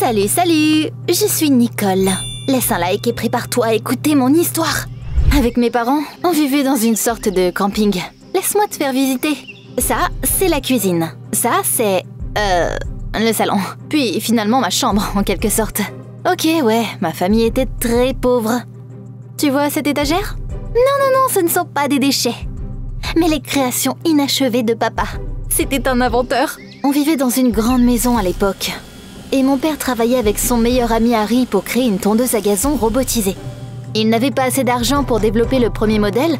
Salut, salut! Je suis Nicole. Laisse un like et prépare-toi à écouter mon histoire. Avec mes parents, on vivait dans une sorte de camping. Laisse-moi te faire visiter. Ça, c'est la cuisine. Ça, c'est... le salon. Puis finalement ma chambre, en quelque sorte. Ok, ouais, ma famille était très pauvre. Tu vois cette étagère? Non, ce ne sont pas des déchets. Mais les créations inachevées de papa. C'était un inventeur. On vivait dans une grande maison à l'époque. Et mon père travaillait avec son meilleur ami Harry pour créer une tondeuse à gazon robotisée. Il n'avait pas assez d'argent pour développer le premier modèle,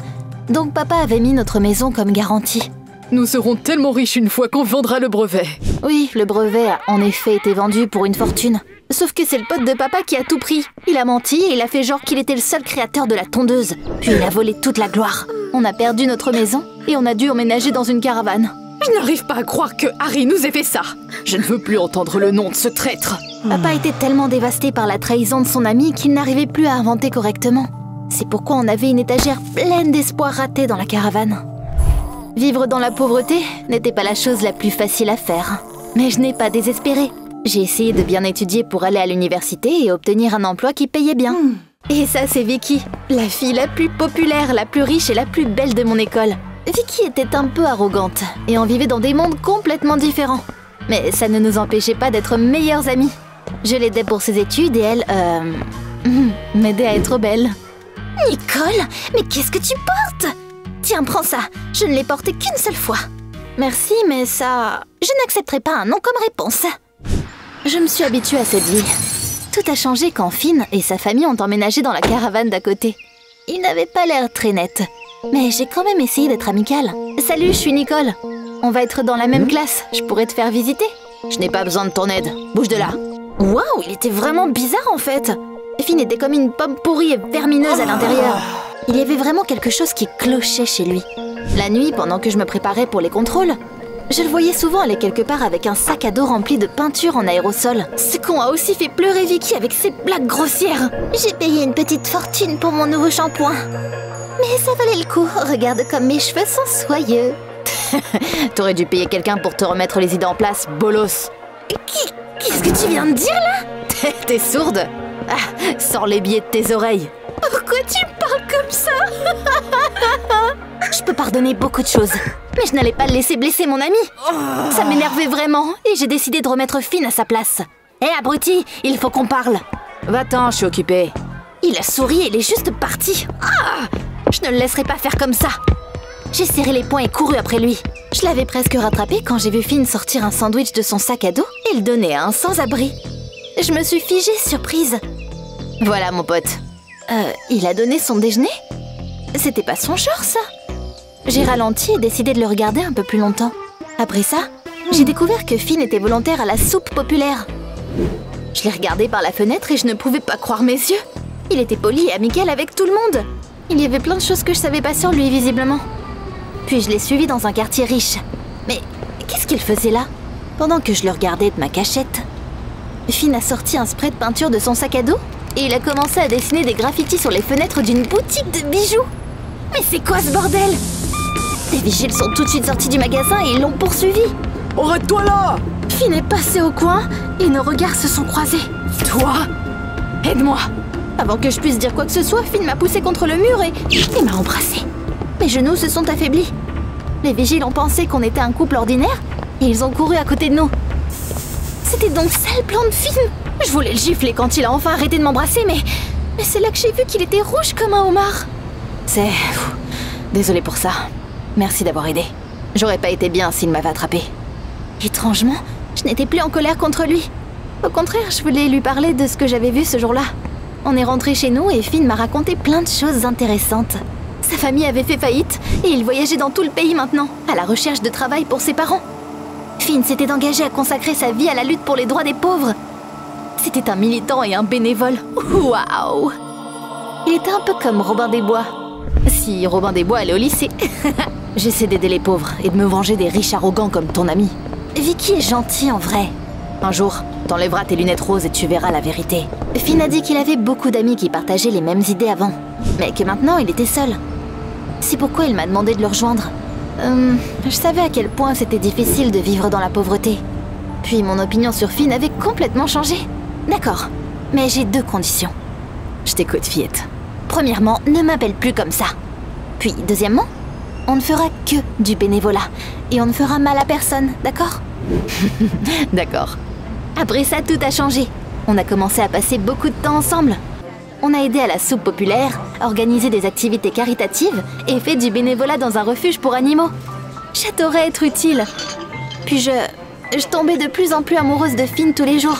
donc papa avait mis notre maison comme garantie. Nous serons tellement riches une fois qu'on vendra le brevet. Oui, le brevet a en effet été vendu pour une fortune. Sauf que c'est le pote de papa qui a tout pris. Il a menti et il a fait genre qu'il était le seul créateur de la tondeuse. Puis il a volé toute la gloire. On a perdu notre maison et on a dû emménager dans une caravane. Je n'arrive pas à croire que Harry nous ait fait ça. Je ne veux plus entendre le nom de ce traître. Papa était tellement dévasté par la trahison de son ami qu'il n'arrivait plus à inventer correctement. C'est pourquoi on avait une étagère pleine d'espoir raté dans la caravane. Vivre dans la pauvreté n'était pas la chose la plus facile à faire. Mais je n'ai pas désespéré. J'ai essayé de bien étudier pour aller à l'université et obtenir un emploi qui payait bien. Et ça, c'est Vicky, la fille la plus populaire, la plus riche et la plus belle de mon école. Vicky était un peu arrogante et on vivait dans des mondes complètement différents. Mais ça ne nous empêchait pas d'être meilleures amies. Je l'aidais pour ses études et elle, m'aidait à être belle. Nicole, mais qu'est-ce que tu portes? Tiens, prends ça. Je ne l'ai porté qu'une seule fois. Merci, mais ça... Je n'accepterai pas un non comme réponse. Je me suis habituée à cette vie. Tout a changé quand Finn et sa famille ont emménagé dans la caravane d'à côté. Ils n'avaient pas l'air très nets. Mais j'ai quand même essayé d'être amicale. Salut, je suis Nicole. On va être dans la même classe. Je pourrais te faire visiter. Je n'ai pas besoin de ton aide. Bouge de là. Waouh, il était vraiment bizarre en fait. Finn était comme une pomme pourrie et vermineuse à l'intérieur. Il y avait vraiment quelque chose qui clochait chez lui. La nuit, pendant que je me préparais pour les contrôles, je le voyais souvent aller quelque part avec un sac à dos rempli de peinture en aérosol. Ce con a aussi fait pleurer Vicky avec ses blagues grossières. J'ai payé une petite fortune pour mon nouveau shampoing. Mais ça valait le coup. Regarde comme mes cheveux sont soyeux. T'aurais dû payer quelqu'un pour te remettre les idées en place, bolos. Qu'est-ce que tu viens de dire là? T'es sourde? Ah, sors les billets de tes oreilles. Pourquoi tu parles comme ça? Je peux pardonner beaucoup de choses, mais je n'allais pas le laisser blesser mon ami. Ça m'énervait vraiment et j'ai décidé de remettre Finn à sa place. Hé abruti, il faut qu'on parle. Va-t'en, je suis occupée. Il a souri et il est juste parti. Ah, je ne le laisserai pas faire comme ça. J'ai serré les poings et couru après lui. Je l'avais presque rattrapé quand j'ai vu Finn sortir un sandwich de son sac à dos et le donner à un sans-abri. Je me suis figée surprise. Voilà mon pote. Il a donné son déjeuner? C'était pas son genre ça. J'ai ralenti et décidé de le regarder un peu plus longtemps. Après ça, j'ai découvert que Finn était volontaire à la soupe populaire. Je l'ai regardé par la fenêtre et je ne pouvais pas croire mes yeux. Il était poli et amical avec tout le monde. Il y avait plein de choses que je savais pas sur lui, visiblement. Puis je l'ai suivi dans un quartier riche. Mais qu'est-ce qu'il faisait là? Pendant que je le regardais de ma cachette, Finn a sorti un spray de peinture de son sac à dos et il a commencé à dessiner des graffitis sur les fenêtres d'une boutique de bijoux. Mais c'est quoi ce bordel? Les vigiles sont tout de suite sortis du magasin et ils l'ont poursuivi. Arrête-toi là! Finn est passé au coin et nos regards se sont croisés. Toi? Aide-moi! Avant que je puisse dire quoi que ce soit, Finn m'a poussé contre le mur et il m'a embrassé. Mes genoux se sont affaiblis. Les vigiles ont pensé qu'on était un couple ordinaire et ils ont couru à côté de nous. C'était donc ça le plan de Finn. Je voulais le gifler quand il a enfin arrêté de m'embrasser, mais c'est là que j'ai vu qu'il était rouge comme un homard. Désolée pour ça. Merci d'avoir aidé. J'aurais pas été bien s'il m'avait attrapé. Étrangement, je n'étais plus en colère contre lui. Au contraire, je voulais lui parler de ce que j'avais vu ce jour-là. On est rentré chez nous et Finn m'a raconté plein de choses intéressantes. Sa famille avait fait faillite et il voyageait dans tout le pays maintenant, à la recherche de travail pour ses parents. Finn s'était engagé à consacrer sa vie à la lutte pour les droits des pauvres. C'était un militant et un bénévole. Waouh! Il était un peu comme Robin des Bois. Si Robin des Bois allait au lycée. J'essaie d'aider les pauvres et de me venger des riches arrogants comme ton ami. Vicky est gentil en vrai. Un jour, t'enlèveras tes lunettes roses et tu verras la vérité. Finn a dit qu'il avait beaucoup d'amis qui partageaient les mêmes idées avant, mais que maintenant il était seul. C'est pourquoi il m'a demandé de le rejoindre. Je savais à quel point c'était difficile de vivre dans la pauvreté. Puis mon opinion sur Finn avait complètement changé. D'accord, mais j'ai 2 conditions. Je t'écoute, fillette. Premièrement, ne m'appelle plus comme ça. Puis, deuxièmement, on ne fera que du bénévolat. Et on ne fera mal à personne, d'accord? D'accord. Après ça, tout a changé. On a commencé à passer beaucoup de temps ensemble. On a aidé à la soupe populaire, organisé des activités caritatives et fait du bénévolat dans un refuge pour animaux. J'adorais être utile. Puis je tombais de plus en plus amoureuse de Finn tous les jours.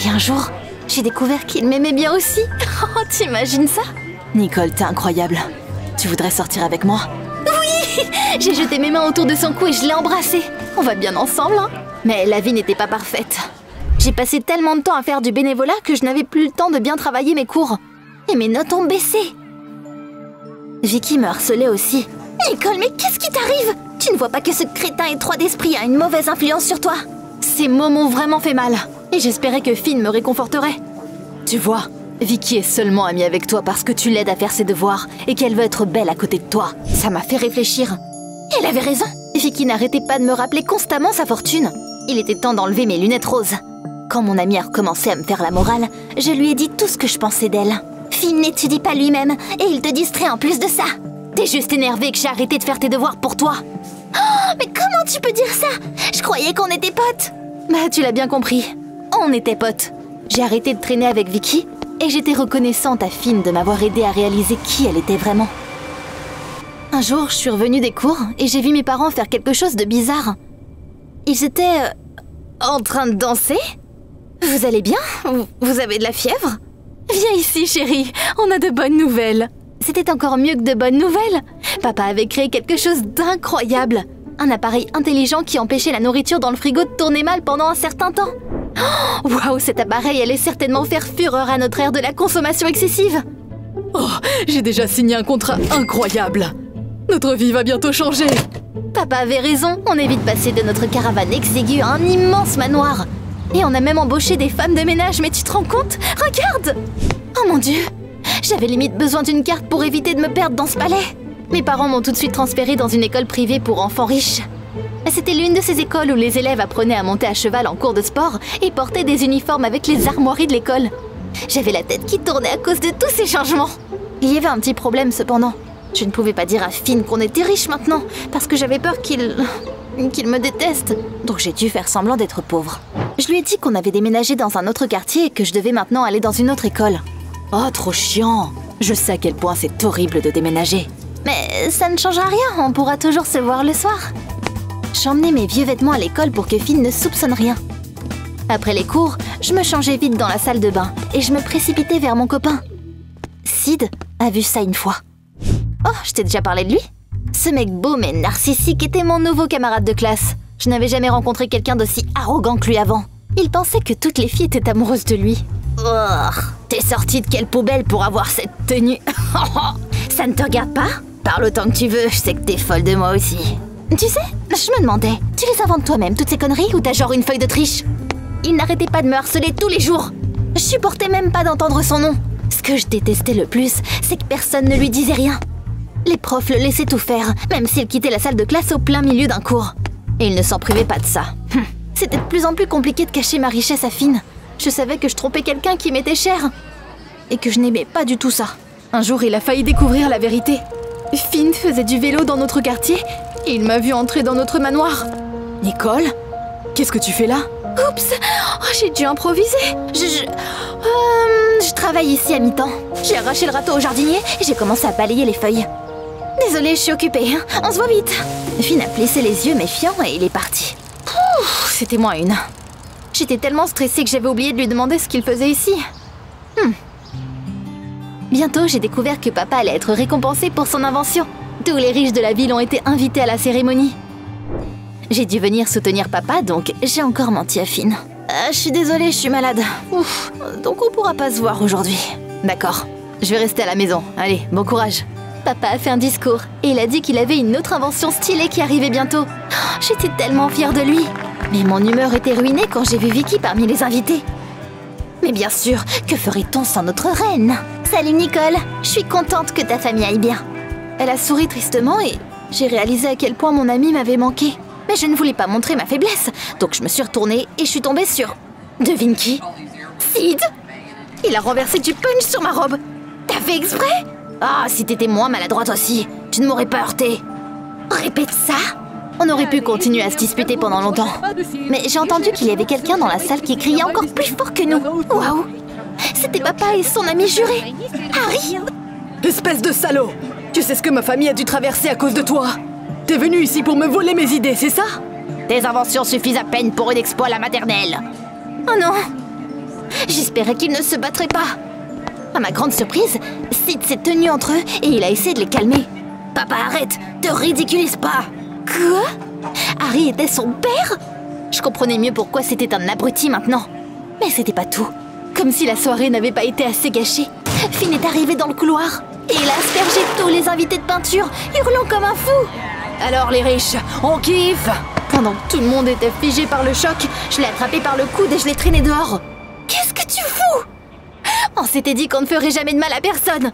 Et un jour, j'ai découvert qu'il m'aimait bien aussi. Oh, t'imagines ça? Nicole, t'es incroyable. Tu voudrais sortir avec moi? Oui! J'ai jeté mes mains autour de son cou et je l'ai embrassé. On va bien ensemble, hein? Mais la vie n'était pas parfaite. J'ai passé tellement de temps à faire du bénévolat que je n'avais plus le temps de bien travailler mes cours. Et mes notes ont baissé. Vicky me harcelait aussi. Nicole, mais qu'est-ce qui t'arrive? Tu ne vois pas que ce crétin étroit d'esprit a une mauvaise influence sur toi? Ces mots m'ont vraiment fait mal. Et j'espérais que Finn me réconforterait. Tu vois, Vicky est seulement amie avec toi parce que tu l'aides à faire ses devoirs et qu'elle veut être belle à côté de toi. Ça m'a fait réfléchir. Elle avait raison. Vicky n'arrêtait pas de me rappeler constamment sa fortune. Il était temps d'enlever mes lunettes roses. Quand mon ami a recommencé à me faire la morale, je lui ai dit tout ce que je pensais d'elle. Finn n'étudie pas lui-même et il te distrait en plus de ça. T'es juste énervé que j'ai arrêté de faire tes devoirs pour toi. Oh, mais comment tu peux dire ça? Je croyais qu'on était potes. Bah, tu l'as bien compris. On était potes. J'ai arrêté de traîner avec Vicky et j'étais reconnaissante à Finn de m'avoir aidé à réaliser qui elle était vraiment. Un jour, je suis revenue des cours et j'ai vu mes parents faire quelque chose de bizarre. Ils étaient en train de danser. Vous allez bien? Vous avez de la fièvre? Viens ici, chérie. On a de bonnes nouvelles. C'était encore mieux que de bonnes nouvelles. Papa avait créé quelque chose d'incroyable. Un appareil intelligent qui empêchait la nourriture dans le frigo de tourner mal pendant un certain temps. Waouh, cet appareil allait certainement faire fureur à notre ère de la consommation excessive. Oh, j'ai déjà signé un contrat incroyable. Notre vie va bientôt changer. Papa avait raison, on est vite passé de notre caravane exiguë à un immense manoir. Et on a même embauché des femmes de ménage, mais tu te rends compte? Regarde! Oh mon Dieu! J'avais limite besoin d'une carte pour éviter de me perdre dans ce palais. Mes parents m'ont tout de suite transférée dans une école privée pour enfants riches. C'était l'une de ces écoles où les élèves apprenaient à monter à cheval en cours de sport et portaient des uniformes avec les armoiries de l'école. J'avais la tête qui tournait à cause de tous ces changements. Il y avait un petit problème cependant. Je ne pouvais pas dire à Finn qu'on était riche maintenant, parce que j'avais peur qu'il me déteste. Donc j'ai dû faire semblant d'être pauvre. Je lui ai dit qu'on avait déménagé dans un autre quartier et que je devais maintenant aller dans une autre école. Oh, trop chiant. Je sais à quel point c'est horrible de déménager. Mais ça ne changera rien, on pourra toujours se voir le soir. J'emmenais mes vieux vêtements à l'école pour que Finn ne soupçonne rien. Après les cours, je me changeais vite dans la salle de bain et je me précipitais vers mon copain. Sid a vu ça une fois. Oh, je t'ai déjà parlé de lui? Ce mec beau mais narcissique était mon nouveau camarade de classe. Je n'avais jamais rencontré quelqu'un d'aussi arrogant que lui avant. Il pensait que toutes les filles étaient amoureuses de lui. Oh, t'es sortie de quelle poubelle pour avoir cette tenue? Ça ne te regarde pas? Parle autant que tu veux, je sais que t'es folle de moi aussi. Tu sais, je me demandais, tu les inventes toi-même toutes ces conneries ou t'as genre une feuille de triche? Il n'arrêtait pas de me harceler tous les jours. Je supportais même pas d'entendre son nom. Ce que je détestais le plus, c'est que personne ne lui disait rien. Les profs le laissaient tout faire, même s'il quittait la salle de classe au plein milieu d'un cours. Et il ne s'en privait pas de ça. C'était de plus en plus compliqué de cacher ma richesse à Finn. Je savais que je trompais quelqu'un qui m'était cher. Et que je n'aimais pas du tout ça. Un jour, il a failli découvrir la vérité. Finn faisait du vélo dans notre quartier et il m'a vu entrer dans notre manoir. Nicole, qu'est-ce que tu fais là? Oups, oh, j'ai dû improviser. Je travaille ici à mi-temps. J'ai arraché le râteau au jardinier et j'ai commencé à balayer les feuilles. Désolée, je suis occupée. On se voit vite. Finn a plissé les yeux méfiant et il est parti. C'était moins une. J'étais tellement stressée que j'avais oublié de lui demander ce qu'il faisait ici. Bientôt, j'ai découvert que papa allait être récompensé pour son invention. Tous les riches de la ville ont été invités à la cérémonie. J'ai dû venir soutenir papa, donc j'ai encore menti à Finn. Je suis désolée, je suis malade. Ouf, donc on pourra pas se voir aujourd'hui. D'accord, je vais rester à la maison. Allez, bon courage. Papa a fait un discours et il a dit qu'il avait une autre invention stylée qui arrivait bientôt. J'étais tellement fière de lui. Mais mon humeur était ruinée quand j'ai vu Vicky parmi les invités. Mais bien sûr, que ferait-on sans notre reine? Salut Nicole, je suis contente que ta famille aille bien. Elle a souri tristement et j'ai réalisé à quel point mon amie m'avait manqué. Mais je ne voulais pas montrer ma faiblesse, donc je me suis retournée et je suis tombée sur... Devine qui? Sid! Il a renversé du punch sur ma robe. T'as fait exprès? Ah, si t'étais moins maladroite aussi, tu ne m'aurais pas heurté. Répète ça. On aurait pu continuer à se disputer pendant longtemps. Mais j'ai entendu qu'il y avait quelqu'un dans la salle qui criait encore plus fort que nous. Waouh! C'était papa et son ami juré. Harry! Espèce de salaud! Tu sais ce que ma famille a dû traverser à cause de toi? T'es venu ici pour me voler mes idées, c'est ça? Tes inventions suffisent à peine pour une exploit à la maternelle. Oh non! J'espérais qu'ils ne se battraient pas. À ma grande surprise, Sid s'est tenu entre eux et il a essayé de les calmer. Papa, arrête! Te ridiculise pas! Quoi? Harry était son père? Je comprenais mieux pourquoi c'était un abruti maintenant. Mais c'était pas tout. Comme si la soirée n'avait pas été assez gâchée, Finn est arrivé dans le couloir et il a aspergé tous les invités de peinture, hurlant comme un fou. Alors les riches, on kiffe! Pendant que tout le monde était figé par le choc, je l'ai attrapé par le coude et je l'ai traîné dehors. Qu'est-ce que tu fous? On s'était dit qu'on ne ferait jamais de mal à personne.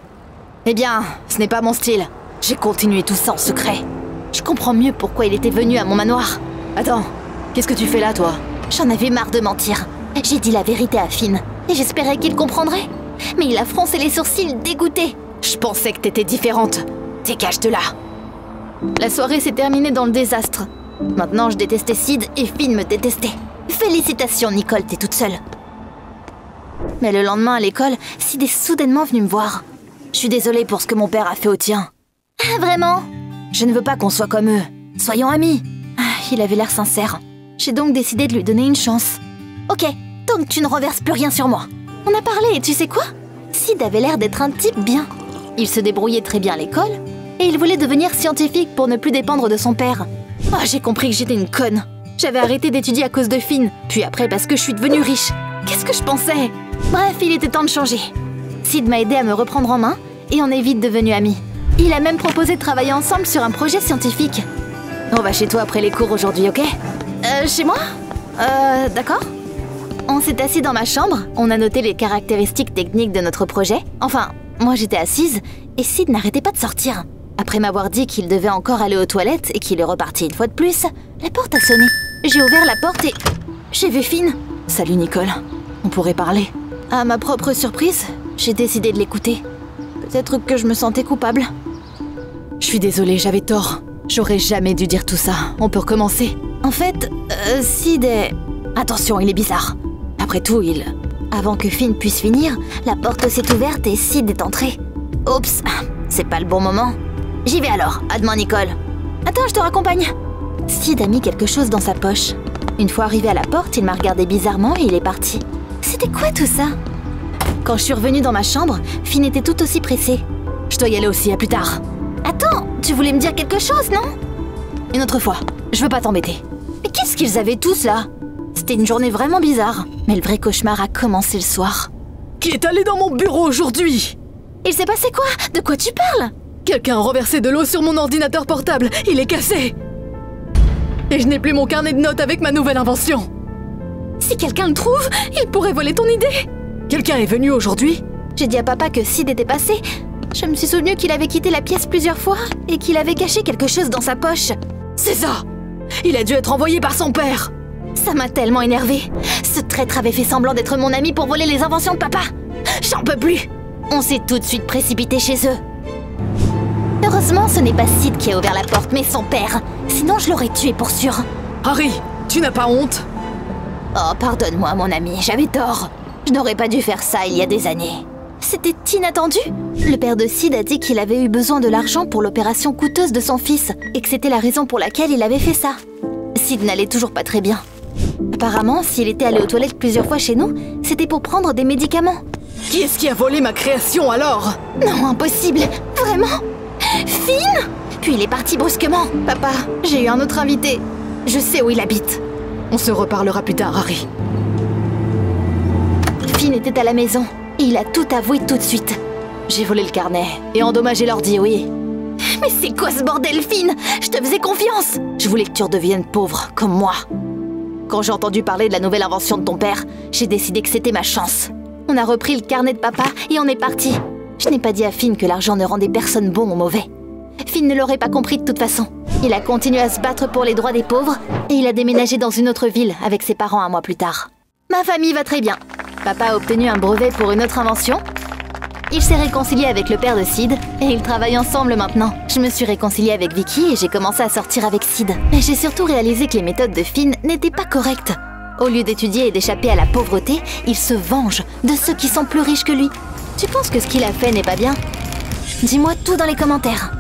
Eh bien, ce n'est pas mon style. J'ai continué tout ça en secret. Je comprends mieux pourquoi il était venu à mon manoir. Attends, qu'est-ce que tu fais là, toi? J'en avais marre de mentir. J'ai dit la vérité à Finn et j'espérais qu'il comprendrait. Mais il a froncé les sourcils dégoûté. Je pensais que t'étais différente. Dégage de là. La soirée s'est terminée dans le désastre. Maintenant, je détestais Sid et Finn me détestait. Félicitations, Nicole, t'es toute seule. Mais le lendemain à l'école, Sid est soudainement venu me voir. Je suis désolée pour ce que mon père a fait au tien. Ah, vraiment? Je ne veux pas qu'on soit comme eux. Soyons amis. Ah, il avait l'air sincère. J'ai donc décidé de lui donner une chance. Ok, tant que tu ne renverses plus rien sur moi. On a parlé et tu sais quoi? Sid avait l'air d'être un type bien. Il se débrouillait très bien à l'école et il voulait devenir scientifique pour ne plus dépendre de son père. Ah, j'ai compris que j'étais une conne. J'avais arrêté d'étudier à cause de Finn, puis après parce que je suis devenue riche. Qu'est-ce que je pensais? Bref, il était temps de changer. Sid m'a aidé à me reprendre en main et on est vite devenus amis. Il a même proposé de travailler ensemble sur un projet scientifique. On va chez toi après les cours aujourd'hui, ok? Chez moi? D'accord. On s'est assis dans ma chambre, on a noté les caractéristiques techniques de notre projet. Enfin, moi j'étais assise et Sid n'arrêtait pas de sortir. Après m'avoir dit qu'il devait encore aller aux toilettes et qu'il est reparti une fois de plus, la porte a sonné. J'ai ouvert la porte et j'ai vu Finn. Salut Nicole, on pourrait parler. À ma propre surprise, j'ai décidé de l'écouter. Peut-être que je me sentais coupable. Je suis désolée, j'avais tort. J'aurais jamais dû dire tout ça. On peut recommencer. En fait, Sid est... Attention, il est bizarre. Après tout, Avant que Finn puisse finir, la porte s'est ouverte et Sid est entré. Oups, c'est pas le bon moment. J'y vais alors, à demain Nicole. Attends, je te raccompagne. Sid a mis quelque chose dans sa poche. Une fois arrivé à la porte, il m'a regardé bizarrement et il est parti. C'était quoi tout ça? Quand je suis revenue dans ma chambre, Finn était tout aussi pressé. Je dois y aller aussi, à plus tard. Attends, tu voulais me dire quelque chose, non? Une autre fois, je veux pas t'embêter. Mais qu'est-ce qu'ils avaient tous là? C'était une journée vraiment bizarre. Mais le vrai cauchemar a commencé le soir. Qui est allé dans mon bureau aujourd'hui? Il s'est passé quoi? De quoi tu parles? Quelqu'un a renversé de l'eau sur mon ordinateur portable. Il est cassé. Et je n'ai plus mon carnet de notes avec ma nouvelle invention. Si quelqu'un le trouve, il pourrait voler ton idée. Quelqu'un est venu aujourd'hui? J'ai dit à papa que Sid était passé. Je me suis souvenu qu'il avait quitté la pièce plusieurs fois et qu'il avait caché quelque chose dans sa poche. C'est ça! Il a dû être envoyé par son père. Ça m'a tellement énervée. Ce traître avait fait semblant d'être mon ami pour voler les inventions de papa. J'en peux plus. On s'est tout de suite précipité chez eux. Heureusement, ce n'est pas Sid qui a ouvert la porte, mais son père. Sinon, je l'aurais tué pour sûr. Harry, tu n'as pas honte? Oh, pardonne-moi, mon ami, j'avais tort. Je n'aurais pas dû faire ça il y a des années. C'était inattendu. Le père de Sid a dit qu'il avait eu besoin de l'argent pour l'opération coûteuse de son fils et que c'était la raison pour laquelle il avait fait ça. Sid n'allait toujours pas très bien. Apparemment, s'il était allé aux toilettes plusieurs fois chez nous, c'était pour prendre des médicaments. Qui est-ce qui a volé ma création alors? Non, impossible. Vraiment? Finn? Puis il est parti brusquement. Papa, j'ai eu un autre invité. Je sais où il habite. On se reparlera plus tard, Harry. Finn était à la maison et il a tout avoué tout de suite. J'ai volé le carnet et endommagé l'ordi, oui. Mais c'est quoi ce bordel, Finn? Je te faisais confiance. Je voulais que tu redeviennes pauvre, comme moi. Quand j'ai entendu parler de la nouvelle invention de ton père, j'ai décidé que c'était ma chance. On a repris le carnet de papa et on est parti. Je n'ai pas dit à Finn que l'argent ne rendait personne bon ou mauvais. Finn ne l'aurait pas compris de toute façon. Il a continué à se battre pour les droits des pauvres et il a déménagé dans une autre ville avec ses parents un mois plus tard. Ma famille va très bien. Papa a obtenu un brevet pour une autre invention. Il s'est réconcilié avec le père de Sid et ils travaillent ensemble maintenant. Je me suis réconciliée avec Vicky et j'ai commencé à sortir avec Sid. Mais j'ai surtout réalisé que les méthodes de Finn n'étaient pas correctes. Au lieu d'étudier et d'échapper à la pauvreté, il se venge de ceux qui sont plus riches que lui. Tu penses que ce qu'il a fait n'est pas bien? Dis-moi tout dans les commentaires.